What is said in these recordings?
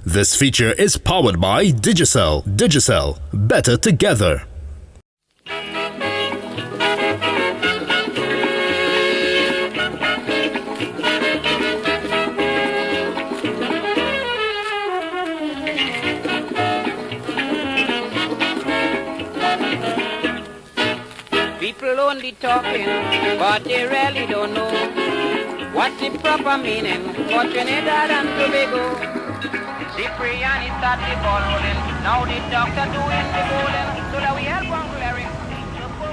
This feature is powered by Digicel. Digicel, better together. People only talking, but they really don't know what's the proper meaning for Trinidad and Tobago. Cyprian start the ball rolling, now the doctor doing the bowling, so that we help Uncle Eric.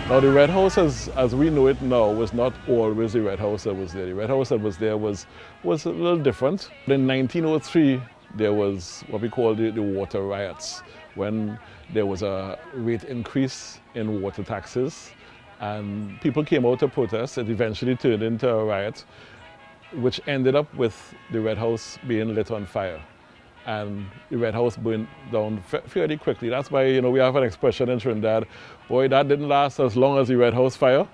Now the Red House as we know it now was not always the Red House that was there. The Red House that was there was a little different. In 1903 there was what we call the water riots, when there was a rate increase in water taxes and people came out to protest. It eventually turned into a riot, which ended up with the Red House being lit on fire. And the Red House burned down fairly quickly. That's why, we have an expression in Trinidad, boy, that didn't last as long as the Red House fire.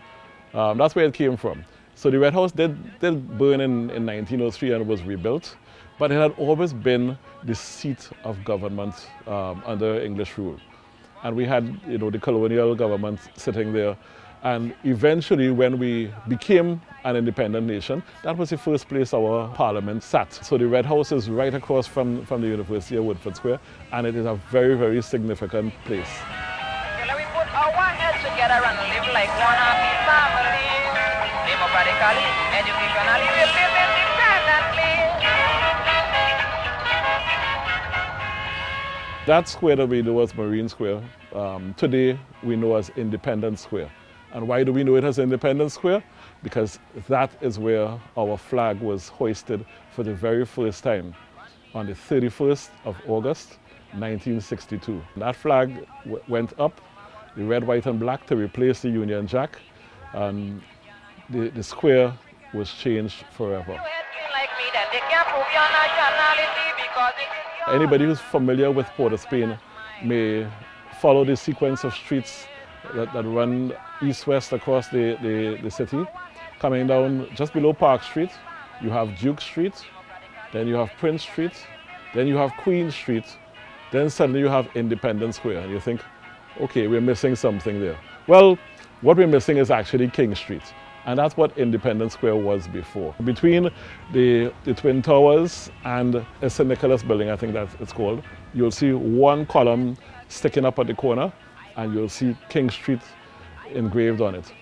That's where it came from. So the Red House did burn in 1903 and was rebuilt, but it had always been the seat of government under English rule. And we had, the colonial government sitting there. And eventually, when we became an independent nation, that was the first place our parliament sat. So the Red House is right across from the University of Woodford Square, and it is a very, very significant place. Well, we put our heads together and live like one happy family. Democratically, educationally, we live independently. That square that we know as Marine Square, today we know as Independence Square. And why do we know it as Independence Square? Because that is where our flag was hoisted for the very first time on the 31st of August, 1962. That flag went up, the red, white, and black, to replace the Union Jack, and the square was changed forever. Anybody who's familiar with Port of Spain may follow the sequence of streets that run east-west across the city. Coming down just below Park Street, you have Duke Street, then you have Prince Street, then you have Queen Street, then suddenly you have Independence Square, and you think, okay, we're missing something there. Well, what we're missing is actually King Street, and that's what Independence Square was before. Between the Twin Towers and a St. Nicholas building, I think that it's called, you'll see one column sticking up at the corner, and you'll see King Street engraved on it.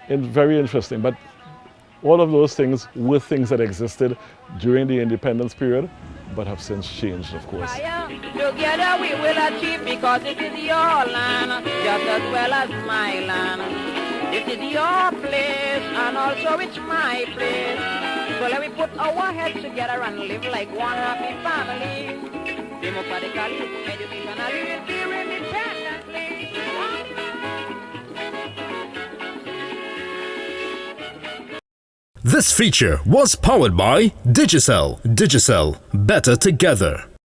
It's very interesting, but all of those things were things that existed during the independence period, but have since changed, of course. Together we will achieve, because it is your land, just as well as my land. It is your place, and also it's my place. So let me put our heads together and live like one happy family. Democratically, educationally, we'll be independently. This feature was powered by Digicel. Digicel, better together.